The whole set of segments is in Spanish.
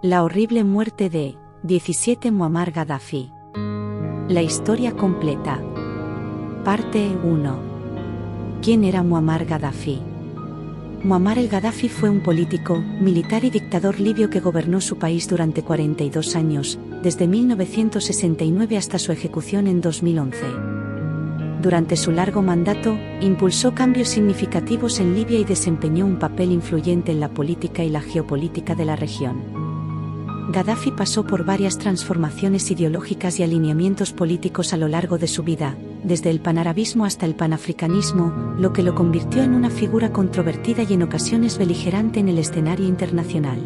La horrible muerte de 17 Muammar Gaddafi. La historia completa. Parte 1. ¿Quién era Muammar Gaddafi? Muammar el-Gaddafi fue un político, militar y dictador libio que gobernó su país durante 42 años, desde 1969 hasta su ejecución en 2011. Durante su largo mandato, impulsó cambios significativos en Libia y desempeñó un papel influyente en la política y la geopolítica de la región. Gaddafi pasó por varias transformaciones ideológicas y alineamientos políticos a lo largo de su vida, desde el panarabismo hasta el panafricanismo, lo que lo convirtió en una figura controvertida y en ocasiones beligerante en el escenario internacional.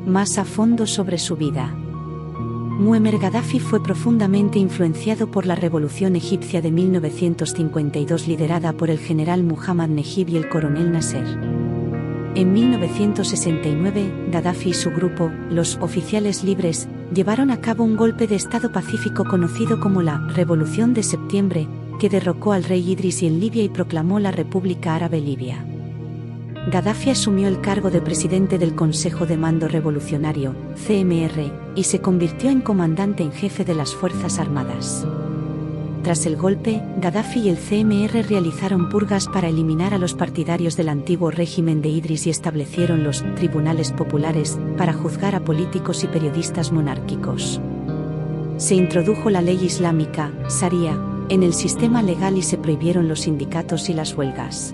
Más a fondo sobre su vida. Muammar Gaddafi fue profundamente influenciado por la revolución egipcia de 1952 liderada por el general Muhammad Najib y el coronel Nasser. En 1969, Gaddafi y su grupo, los Oficiales Libres, llevaron a cabo un golpe de Estado pacífico conocido como la Revolución de Septiembre, que derrocó al rey Idris en Libia y proclamó la República Árabe Libia. Gaddafi asumió el cargo de presidente del Consejo de Mando Revolucionario, CMR, y se convirtió en comandante en jefe de las Fuerzas Armadas. Tras el golpe, Gaddafi y el CMR realizaron purgas para eliminar a los partidarios del antiguo régimen de Idris y establecieron los tribunales populares para juzgar a políticos y periodistas monárquicos. Se introdujo la ley islámica, Sharia, en el sistema legal y se prohibieron los sindicatos y las huelgas.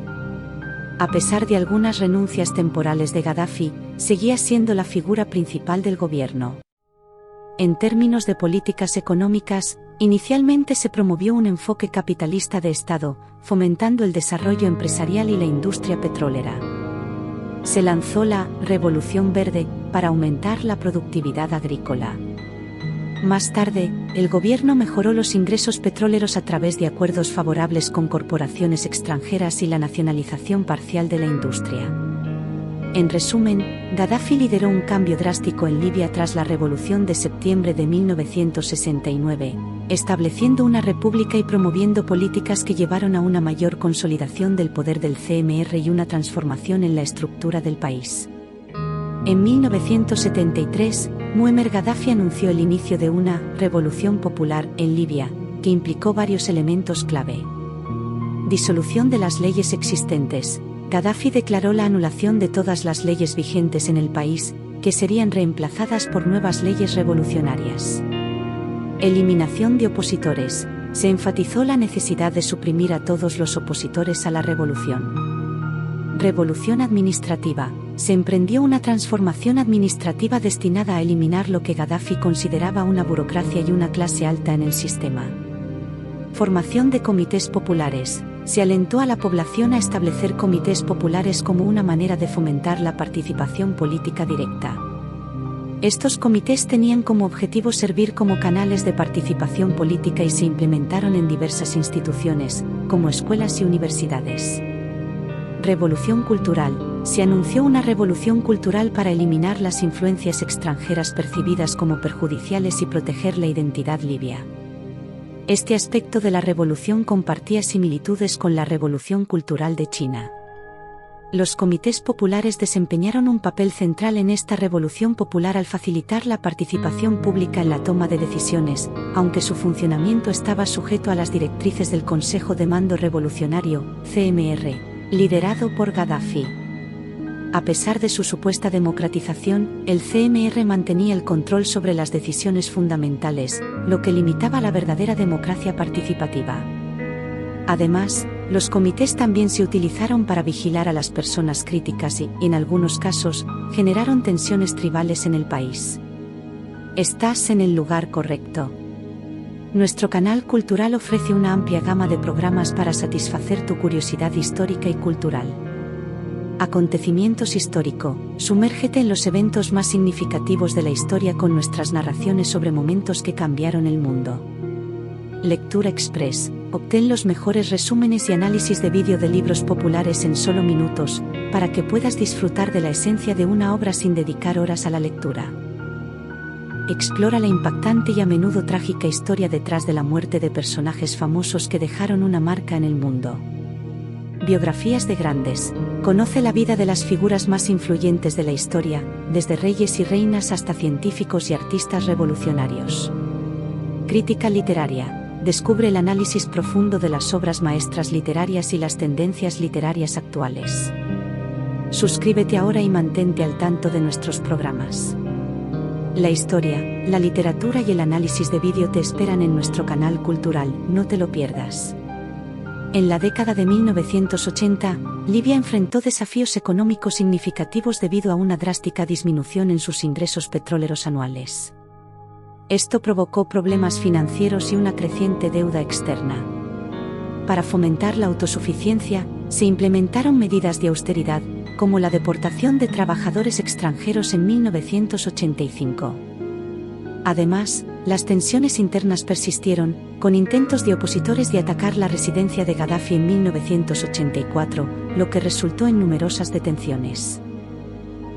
A pesar de algunas renuncias temporales de Gaddafi, seguía siendo la figura principal del gobierno. En términos de políticas económicas, inicialmente se promovió un enfoque capitalista de Estado, fomentando el desarrollo empresarial y la industria petrolera. Se lanzó la Revolución Verde para aumentar la productividad agrícola. Más tarde, el gobierno mejoró los ingresos petroleros a través de acuerdos favorables con corporaciones extranjeras y la nacionalización parcial de la industria. En resumen, Gaddafi lideró un cambio drástico en Libia tras la Revolución de Septiembre de 1969, estableciendo una república y promoviendo políticas que llevaron a una mayor consolidación del poder del CMR y una transformación en la estructura del país. En 1973, Muammar Gaddafi anunció el inicio de una revolución popular en Libia, que implicó varios elementos clave. Disolución de las leyes existentes. Gaddafi declaró la anulación de todas las leyes vigentes en el país, que serían reemplazadas por nuevas leyes revolucionarias. Eliminación de opositores. Se enfatizó la necesidad de suprimir a todos los opositores a la revolución. Revolución administrativa. Se emprendió una transformación administrativa destinada a eliminar lo que Gaddafi consideraba una burocracia y una clase alta en el sistema. Formación de comités populares. Se alentó a la población a establecer comités populares como una manera de fomentar la participación política directa. Estos comités tenían como objetivo servir como canales de participación política y se implementaron en diversas instituciones, como escuelas y universidades. Revolución cultural. Se anunció una revolución cultural para eliminar las influencias extranjeras percibidas como perjudiciales y proteger la identidad libia. Este aspecto de la revolución compartía similitudes con la revolución cultural de China. Los comités populares desempeñaron un papel central en esta revolución popular al facilitar la participación pública en la toma de decisiones, aunque su funcionamiento estaba sujeto a las directrices del Consejo de Mando Revolucionario, CMR, liderado por Gaddafi. A pesar de su supuesta democratización, el CMR mantenía el control sobre las decisiones fundamentales, lo que limitaba la verdadera democracia participativa. Además, los comités también se utilizaron para vigilar a las personas críticas y, en algunos casos, generaron tensiones tribales en el país. Estás en el lugar correcto. Nuestro canal cultural ofrece una amplia gama de programas para satisfacer tu curiosidad histórica y cultural. Acontecimientos histórico. Sumérgete en los eventos más significativos de la historia con nuestras narraciones sobre momentos que cambiaron el mundo. Lectura Express. Obtén los mejores resúmenes y análisis de vídeo de libros populares en solo minutos, para que puedas disfrutar de la esencia de una obra sin dedicar horas a la lectura. Explora la impactante y a menudo trágica historia detrás de la muerte de personajes famosos que dejaron una marca en el mundo. Biografías de grandes. Conoce la vida de las figuras más influyentes de la historia, desde reyes y reinas hasta científicos y artistas revolucionarios. Crítica literaria. Descubre el análisis profundo de las obras maestras literarias y las tendencias literarias actuales. Suscríbete ahora y mantente al tanto de nuestros programas. La historia, la literatura y el análisis de vídeo te esperan en nuestro canal cultural, no te lo pierdas. En la década de 1980, Libia enfrentó desafíos económicos significativos debido a una drástica disminución en sus ingresos petroleros anuales. Esto provocó problemas financieros y una creciente deuda externa. Para fomentar la autosuficiencia, se implementaron medidas de austeridad, como la deportación de trabajadores extranjeros en 1985. Además, las tensiones internas persistieron, con intentos de opositores de atacar la residencia de Gaddafi en 1984, lo que resultó en numerosas detenciones.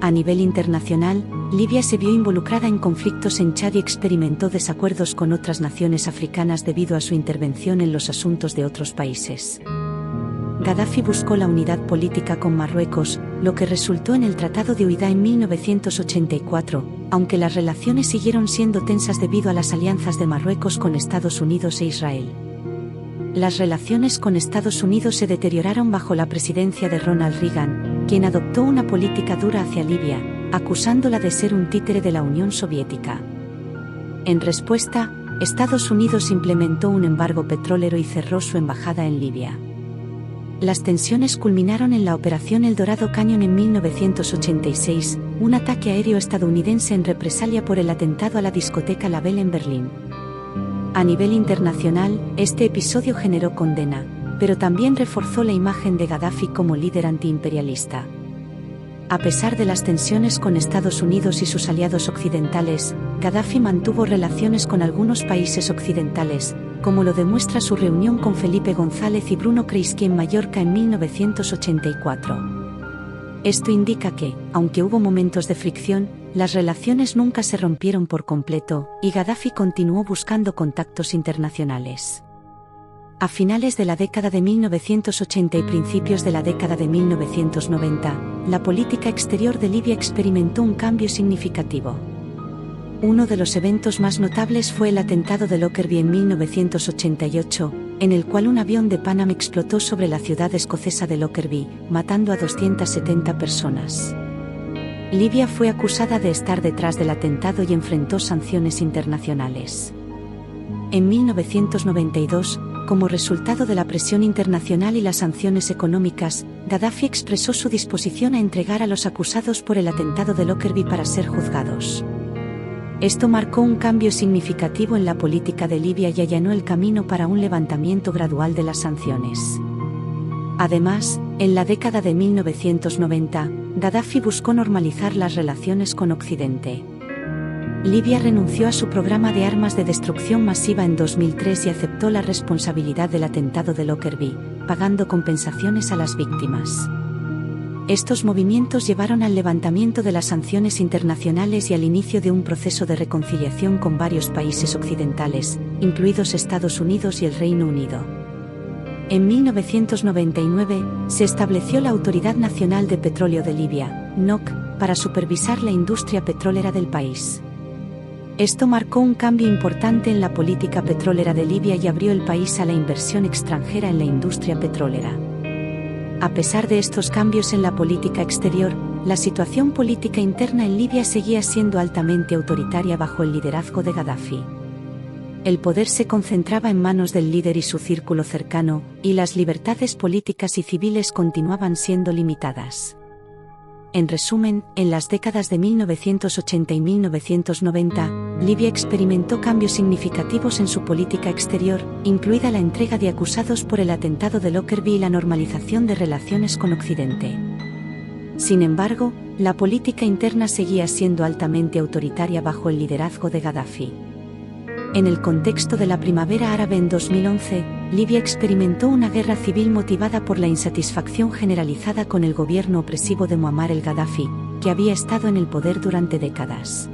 A nivel internacional, Libia se vio involucrada en conflictos en Chad y experimentó desacuerdos con otras naciones africanas debido a su intervención en los asuntos de otros países. Gaddafi buscó la unidad política con Marruecos, lo que resultó en el Tratado de Huida en 1984, aunque las relaciones siguieron siendo tensas debido a las alianzas de Marruecos con Estados Unidos e Israel. Las relaciones con Estados Unidos se deterioraron bajo la presidencia de Ronald Reagan, quien adoptó una política dura hacia Libia, acusándola de ser un títere de la Unión Soviética. En respuesta, Estados Unidos implementó un embargo petrolero y cerró su embajada en Libia. Las tensiones culminaron en la Operación El Dorado Canyon en 1986, un ataque aéreo estadounidense en represalia por el atentado a la discoteca La Belle en Berlín. A nivel internacional, este episodio generó condena, pero también reforzó la imagen de Gaddafi como líder antiimperialista. A pesar de las tensiones con Estados Unidos y sus aliados occidentales, Gaddafi mantuvo relaciones con algunos países occidentales, como lo demuestra su reunión con Felipe González y Bruno Kreisky en Mallorca en 1984. Esto indica que, aunque hubo momentos de fricción, las relaciones nunca se rompieron por completo, y Gaddafi continuó buscando contactos internacionales. A finales de la década de 1980 y principios de la década de 1990, la política exterior de Libia experimentó un cambio significativo. Uno de los eventos más notables fue el atentado de Lockerbie en 1988, en el cual un avión de Pan Am explotó sobre la ciudad escocesa de Lockerbie, matando a 270 personas. Libia fue acusada de estar detrás del atentado y enfrentó sanciones internacionales. En 1992, como resultado de la presión internacional y las sanciones económicas, Gaddafi expresó su disposición a entregar a los acusados por el atentado de Lockerbie para ser juzgados. Esto marcó un cambio significativo en la política de Libia y allanó el camino para un levantamiento gradual de las sanciones. Además, en la década de 1990, Gaddafi buscó normalizar las relaciones con Occidente. Libia renunció a su programa de armas de destrucción masiva en 2003 y aceptó la responsabilidad del atentado de Lockerbie, pagando compensaciones a las víctimas. Estos movimientos llevaron al levantamiento de las sanciones internacionales y al inicio de un proceso de reconciliación con varios países occidentales, incluidos Estados Unidos y el Reino Unido. En 1999, se estableció la Autoridad Nacional de Petróleo de Libia, NOC, para supervisar la industria petrolera del país. Esto marcó un cambio importante en la política petrolera de Libia y abrió el país a la inversión extranjera en la industria petrolera. A pesar de estos cambios en la política exterior, la situación política interna en Libia seguía siendo altamente autoritaria bajo el liderazgo de Gaddafi. El poder se concentraba en manos del líder y su círculo cercano, y las libertades políticas y civiles continuaban siendo limitadas. En resumen, en las décadas de 1980 y 1990, Libia experimentó cambios significativos en su política exterior, incluida la entrega de acusados por el atentado de Lockerbie y la normalización de relaciones con Occidente. Sin embargo, la política interna seguía siendo altamente autoritaria bajo el liderazgo de Gaddafi. En el contexto de la primavera árabe en 2011, Libia experimentó una guerra civil motivada por la insatisfacción generalizada con el gobierno opresivo de Muammar el-Gaddafi, que había estado en el poder durante décadas.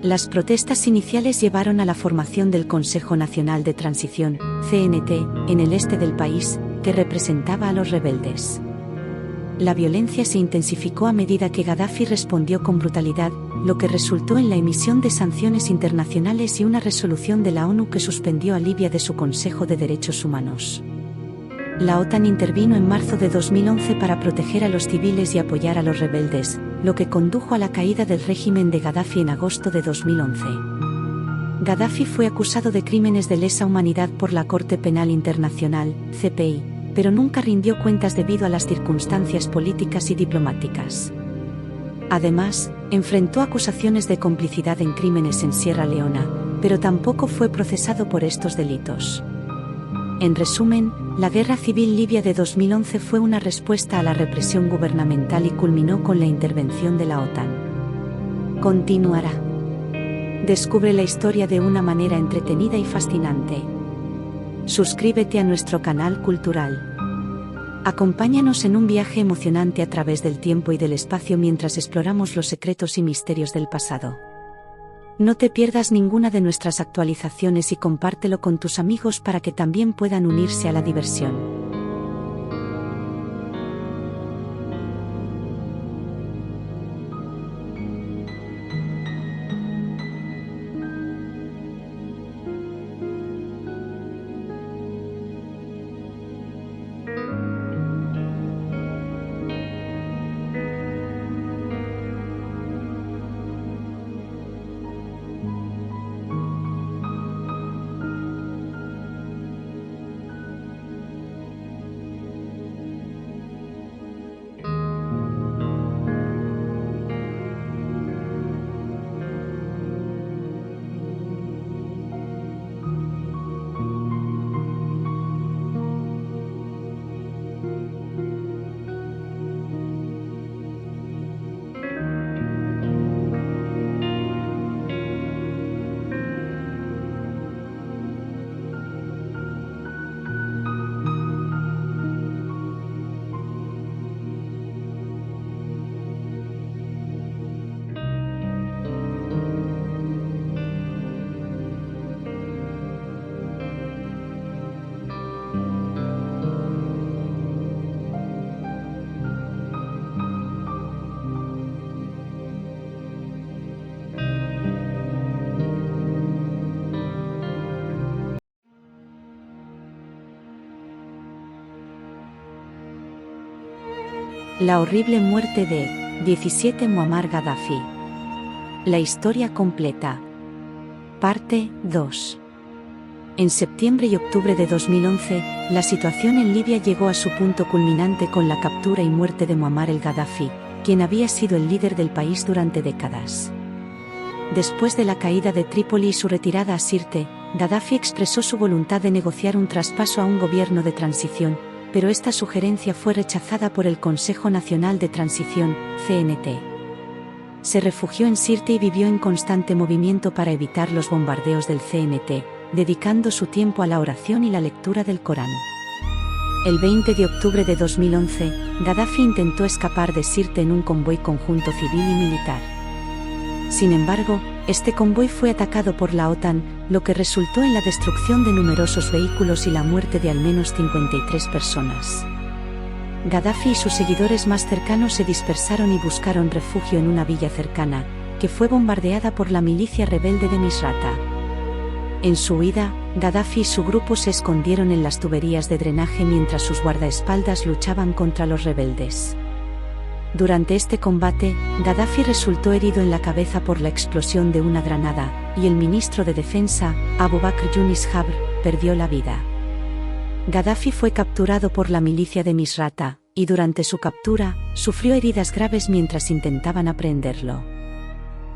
Las protestas iniciales llevaron a la formación del Consejo Nacional de Transición, CNT, en el este del país, que representaba a los rebeldes. La violencia se intensificó a medida que Gaddafi respondió con brutalidad, lo que resultó en la emisión de sanciones internacionales y una resolución de la ONU que suspendió a Libia de su Consejo de Derechos Humanos. La OTAN intervino en marzo de 2011 para proteger a los civiles y apoyar a los rebeldes, lo que condujo a la caída del régimen de Gaddafi en agosto de 2011. Gaddafi fue acusado de crímenes de lesa humanidad por la Corte Penal Internacional, CPI, pero nunca rindió cuentas debido a las circunstancias políticas y diplomáticas. Además, enfrentó acusaciones de complicidad en crímenes en Sierra Leona, pero tampoco fue procesado por estos delitos. En resumen, la Guerra Civil Libia de 2011 fue una respuesta a la represión gubernamental y culminó con la intervención de la OTAN. Continuará. Descubre la historia de una manera entretenida y fascinante. Suscríbete a nuestro canal cultural. Acompáñanos en un viaje emocionante a través del tiempo y del espacio mientras exploramos los secretos y misterios del pasado. No te pierdas ninguna de nuestras actualizaciones y compártelo con tus amigos para que también puedan unirse a la diversión. La horrible muerte de 17 Muammar Gaddafi. La historia completa. Parte 2. En septiembre y octubre de 2011, la situación en Libia llegó a su punto culminante con la captura y muerte de Muammar el-Gaddafi, quien había sido el líder del país durante décadas. Después de la caída de Trípoli y su retirada a Sirte, Gaddafi expresó su voluntad de negociar un traspaso a un gobierno de transición, pero esta sugerencia fue rechazada por el Consejo Nacional de Transición, CNT. Se refugió en Sirte y vivió en constante movimiento para evitar los bombardeos del CNT, dedicando su tiempo a la oración y la lectura del Corán. El 20 de octubre de 2011, Gaddafi intentó escapar de Sirte en un convoy conjunto civil y militar. Sin embargo, este convoy fue atacado por la OTAN, lo que resultó en la destrucción de numerosos vehículos y la muerte de al menos 53 personas. Gaddafi y sus seguidores más cercanos se dispersaron y buscaron refugio en una villa cercana, que fue bombardeada por la milicia rebelde de Misrata. En su huida, Gaddafi y su grupo se escondieron en las tuberías de drenaje mientras sus guardaespaldas luchaban contra los rebeldes. Durante este combate, Gaddafi resultó herido en la cabeza por la explosión de una granada, y el ministro de Defensa, Abu Bakr Yunis Jabr, perdió la vida. Gaddafi fue capturado por la milicia de Misrata, y durante su captura, sufrió heridas graves mientras intentaban aprehenderlo.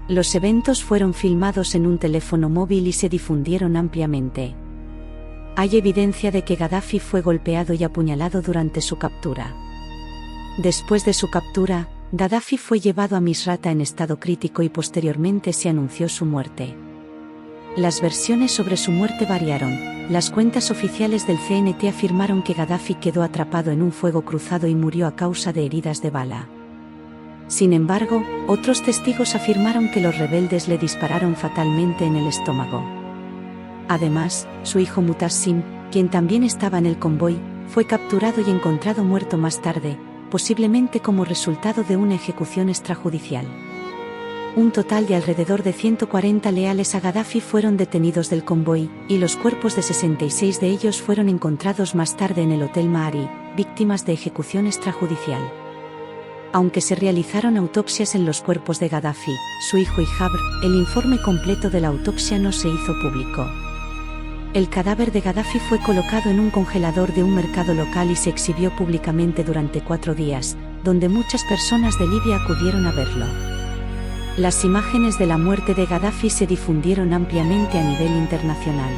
Los eventos fueron filmados en un teléfono móvil y se difundieron ampliamente. Hay evidencia de que Gaddafi fue golpeado y apuñalado durante su captura. Después de su captura, Gaddafi fue llevado a Misrata en estado crítico y posteriormente se anunció su muerte. Las versiones sobre su muerte variaron. Las cuentas oficiales del CNT afirmaron que Gaddafi quedó atrapado en un fuego cruzado y murió a causa de heridas de bala. Sin embargo, otros testigos afirmaron que los rebeldes le dispararon fatalmente en el estómago. Además, su hijo Mutassim, quien también estaba en el convoy, fue capturado y encontrado muerto más tarde, posiblemente como resultado de una ejecución extrajudicial. Un total de alrededor de 140 leales a Gaddafi fueron detenidos del convoy, y los cuerpos de 66 de ellos fueron encontrados más tarde en el Hotel Mahari, víctimas de ejecución extrajudicial. Aunque se realizaron autopsias en los cuerpos de Gaddafi, su hijo y Jabr, el informe completo de la autopsia no se hizo público. El cadáver de Gaddafi fue colocado en un congelador de un mercado local y se exhibió públicamente durante 4 días, donde muchas personas de Libia acudieron a verlo. Las imágenes de la muerte de Gaddafi se difundieron ampliamente a nivel internacional.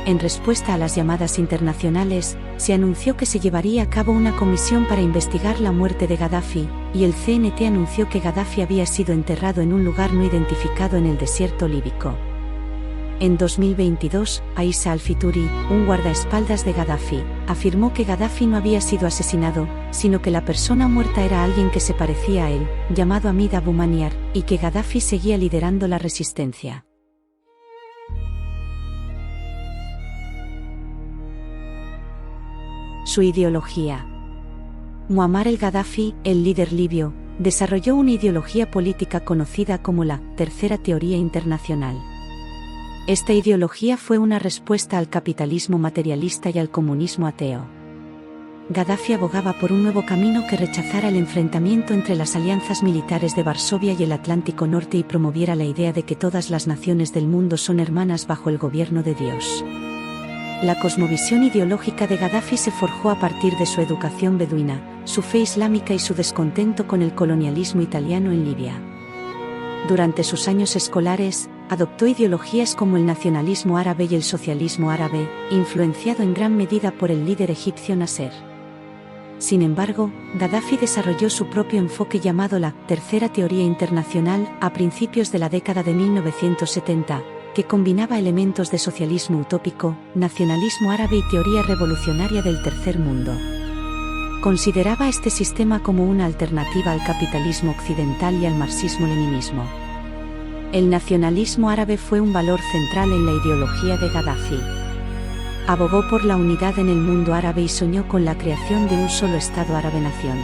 En respuesta a las llamadas internacionales, se anunció que se llevaría a cabo una comisión para investigar la muerte de Gaddafi, y el CNT anunció que Gaddafi había sido enterrado en un lugar no identificado en el desierto líbico. En 2022, Aissa al-Fituri, un guardaespaldas de Gaddafi, afirmó que Gaddafi no había sido asesinado, sino que la persona muerta era alguien que se parecía a él, llamado Hamid Abu Maniar, y que Gaddafi seguía liderando la resistencia. Su ideología. Muammar el-Gaddafi, el líder libio, desarrolló una ideología política conocida como la Tercera Teoría Internacional. Esta ideología fue una respuesta al capitalismo materialista y al comunismo ateo. Gaddafi abogaba por un nuevo camino que rechazara el enfrentamiento entre las alianzas militares de Varsovia y el Atlántico Norte y promoviera la idea de que todas las naciones del mundo son hermanas bajo el gobierno de Dios. La cosmovisión ideológica de Gaddafi se forjó a partir de su educación beduina, su fe islámica y su descontento con el colonialismo italiano en Libia. Durante sus años escolares, adoptó ideologías como el nacionalismo árabe y el socialismo árabe, influenciado en gran medida por el líder egipcio Nasser. Sin embargo, Gaddafi desarrolló su propio enfoque llamado la Tercera Teoría Internacional a principios de la década de 1970, que combinaba elementos de socialismo utópico, nacionalismo árabe y teoría revolucionaria del tercer mundo. Consideraba este sistema como una alternativa al capitalismo occidental y al marxismo-leninismo. El nacionalismo árabe fue un valor central en la ideología de Gaddafi. Abogó por la unidad en el mundo árabe y soñó con la creación de un solo Estado árabe-nación.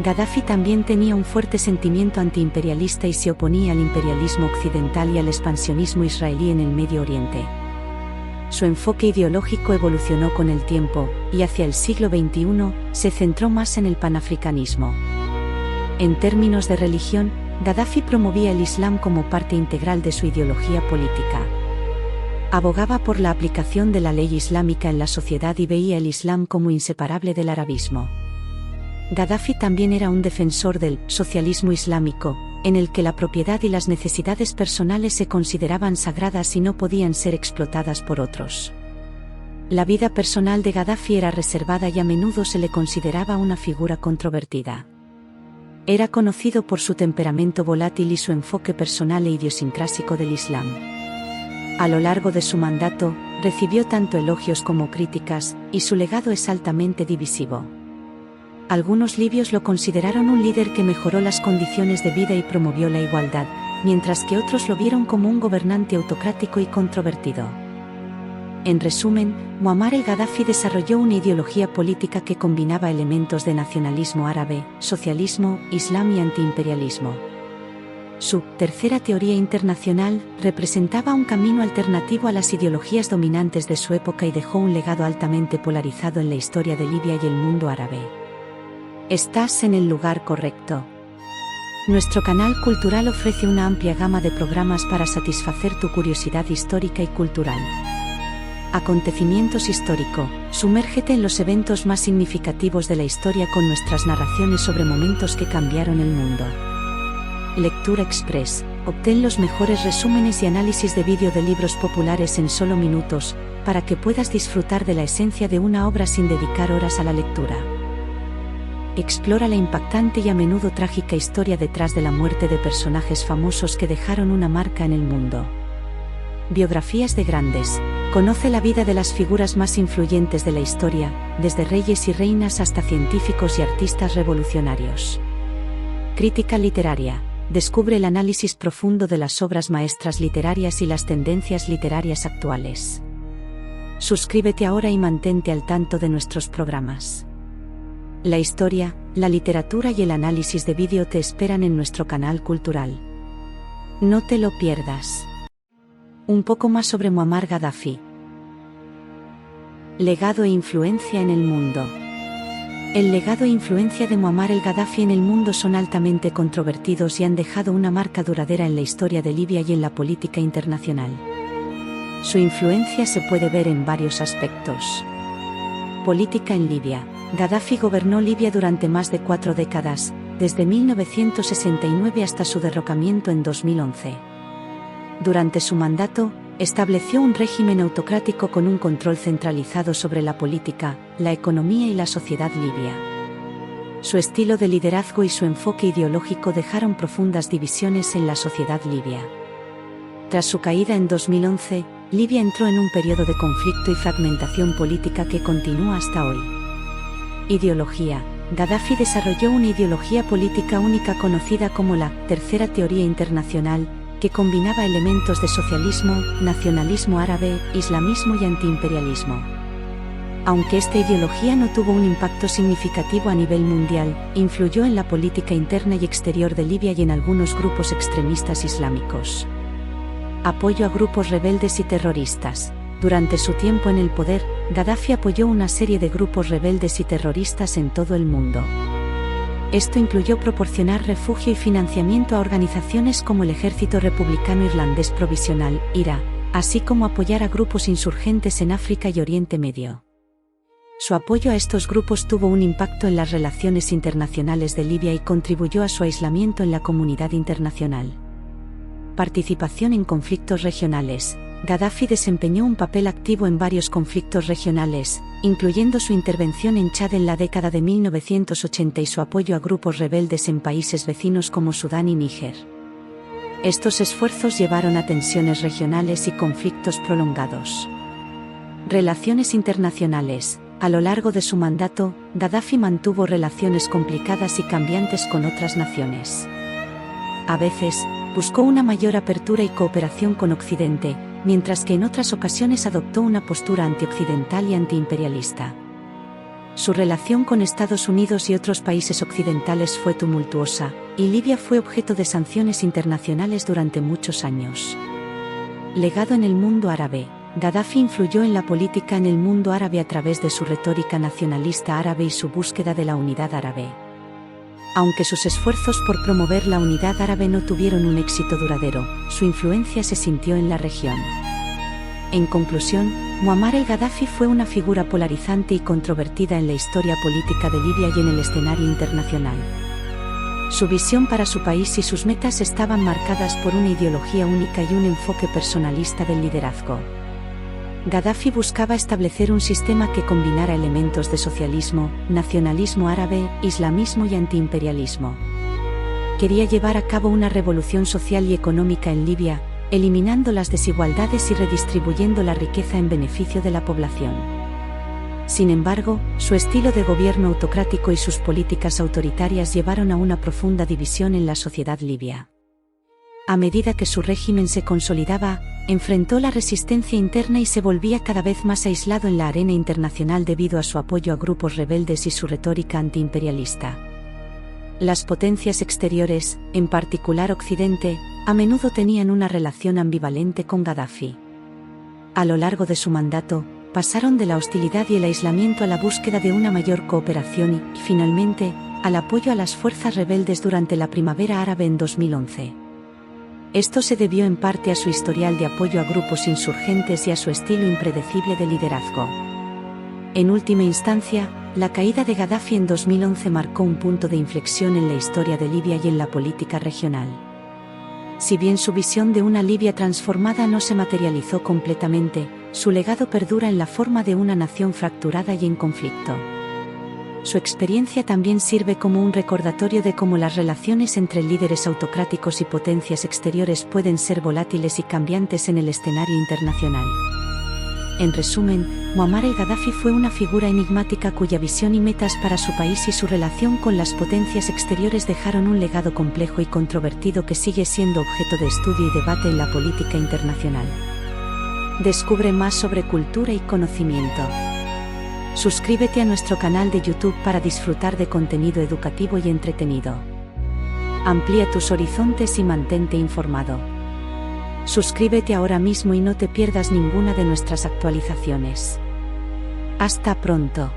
Gaddafi también tenía un fuerte sentimiento antiimperialista y se oponía al imperialismo occidental y al expansionismo israelí en el Medio Oriente. Su enfoque ideológico evolucionó con el tiempo, y hacia el siglo XXI, se centró más en el panafricanismo. En términos de religión, Gaddafi promovía el Islam como parte integral de su ideología política. Abogaba por la aplicación de la ley islámica en la sociedad y veía el Islam como inseparable del arabismo. Gaddafi también era un defensor del socialismo islámico, en el que la propiedad y las necesidades personales se consideraban sagradas y no podían ser explotadas por otros. La vida personal de Gaddafi era reservada y a menudo se le consideraba una figura controvertida. Era conocido por su temperamento volátil y su enfoque personal e idiosincrásico del Islam. A lo largo de su mandato, recibió tanto elogios como críticas, y su legado es altamente divisivo. Algunos libios lo consideraron un líder que mejoró las condiciones de vida y promovió la igualdad, mientras que otros lo vieron como un gobernante autocrático y controvertido. En resumen, Muammar el-Gaddafi desarrolló una ideología política que combinaba elementos de nacionalismo árabe, socialismo, islam y antiimperialismo. Su Tercera Teoría Internacional representaba un camino alternativo a las ideologías dominantes de su época y dejó un legado altamente polarizado en la historia de Libia y el mundo árabe. Estás en el lugar correcto. Nuestro canal cultural ofrece una amplia gama de programas para satisfacer tu curiosidad histórica y cultural. Acontecimientos histórico. Sumérgete en los eventos más significativos de la historia con nuestras narraciones sobre momentos que cambiaron el mundo. Lectura Express. Obtén los mejores resúmenes y análisis de vídeo de libros populares en solo minutos, para que puedas disfrutar de la esencia de una obra sin dedicar horas a la lectura. Explora la impactante y a menudo trágica historia detrás de la muerte de personajes famosos que dejaron una marca en el mundo. Biografías de grandes. Conoce la vida de las figuras más influyentes de la historia, desde reyes y reinas hasta científicos y artistas revolucionarios. Crítica literaria. Descubre el análisis profundo de las obras maestras literarias y las tendencias literarias actuales. Suscríbete ahora y mantente al tanto de nuestros programas. La historia, la literatura y el análisis de vídeo te esperan en nuestro canal cultural. No te lo pierdas. Un poco más sobre Muammar Gaddafi. Legado e influencia en el mundo. El legado e influencia de Muammar el-Gaddafi en el mundo son altamente controvertidos y han dejado una marca duradera en la historia de Libia y en la política internacional. Su influencia se puede ver en varios aspectos. Política en Libia. Gaddafi gobernó Libia durante más de 4 décadas, desde 1969 hasta su derrocamiento en 2011. Durante su mandato, estableció un régimen autocrático con un control centralizado sobre la política, la economía y la sociedad libia. Su estilo de liderazgo y su enfoque ideológico dejaron profundas divisiones en la sociedad libia. Tras su caída en 2011, Libia entró en un periodo de conflicto y fragmentación política que continúa hasta hoy. Ideología. Gaddafi desarrolló una ideología política única conocida como la Tercera Teoría Internacional, que combinaba elementos de socialismo, nacionalismo árabe, islamismo y antiimperialismo. Aunque esta ideología no tuvo un impacto significativo a nivel mundial, influyó en la política interna y exterior de Libia y en algunos grupos extremistas islámicos. Apoyo a grupos rebeldes y terroristas. Durante su tiempo en el poder, Gaddafi apoyó una serie de grupos rebeldes y terroristas en todo el mundo. Esto incluyó proporcionar refugio y financiamiento a organizaciones como el Ejército Republicano Irlandés Provisional, IRA, así como apoyar a grupos insurgentes en África y Oriente Medio. Su apoyo a estos grupos tuvo un impacto en las relaciones internacionales de Libia y contribuyó a su aislamiento en la comunidad internacional. Participación en conflictos regionales. Gaddafi desempeñó un papel activo en varios conflictos regionales, incluyendo su intervención en Chad en la década de 1980 y su apoyo a grupos rebeldes en países vecinos como Sudán y Níger. Estos esfuerzos llevaron a tensiones regionales y conflictos prolongados. Relaciones internacionales. A lo largo de su mandato, Gaddafi mantuvo relaciones complicadas y cambiantes con otras naciones. A veces, buscó una mayor apertura y cooperación con Occidente, mientras que en otras ocasiones adoptó una postura antioccidental y antiimperialista. Su relación con Estados Unidos y otros países occidentales fue tumultuosa, y Libia fue objeto de sanciones internacionales durante muchos años. Legado en el mundo árabe. Gaddafi influyó en la política en el mundo árabe a través de su retórica nacionalista árabe y su búsqueda de la unidad árabe. Aunque sus esfuerzos por promover la unidad árabe no tuvieron un éxito duradero, su influencia se sintió en la región. En conclusión, Muammar el-Gaddafi fue una figura polarizante y controvertida en la historia política de Libia y en el escenario internacional. Su visión para su país y sus metas estaban marcadas por una ideología única y un enfoque personalista del liderazgo. Gaddafi buscaba establecer un sistema que combinara elementos de socialismo, nacionalismo árabe, islamismo y antiimperialismo. Quería llevar a cabo una revolución social y económica en Libia, eliminando las desigualdades y redistribuyendo la riqueza en beneficio de la población. Sin embargo, su estilo de gobierno autocrático y sus políticas autoritarias llevaron a una profunda división en la sociedad libia. A medida que su régimen se consolidaba, enfrentó la resistencia interna y se volvía cada vez más aislado en la arena internacional debido a su apoyo a grupos rebeldes y su retórica antiimperialista. Las potencias exteriores, en particular Occidente, a menudo tenían una relación ambivalente con Gaddafi. A lo largo de su mandato, pasaron de la hostilidad y el aislamiento a la búsqueda de una mayor cooperación y, finalmente, al apoyo a las fuerzas rebeldes durante la primavera árabe en 2011. Esto se debió en parte a su historial de apoyo a grupos insurgentes y a su estilo impredecible de liderazgo. En última instancia, la caída de Gaddafi en 2011 marcó un punto de inflexión en la historia de Libia y en la política regional. Si bien su visión de una Libia transformada no se materializó completamente, su legado perdura en la forma de una nación fracturada y en conflicto. Su experiencia también sirve como un recordatorio de cómo las relaciones entre líderes autocráticos y potencias exteriores pueden ser volátiles y cambiantes en el escenario internacional. En resumen, Muammar el-Gaddafi fue una figura enigmática cuya visión y metas para su país y su relación con las potencias exteriores dejaron un legado complejo y controvertido que sigue siendo objeto de estudio y debate en la política internacional. Descubre más sobre cultura y conocimiento. Suscríbete a nuestro canal de YouTube para disfrutar de contenido educativo y entretenido. Amplía tus horizontes y mantente informado. Suscríbete ahora mismo y no te pierdas ninguna de nuestras actualizaciones. Hasta pronto.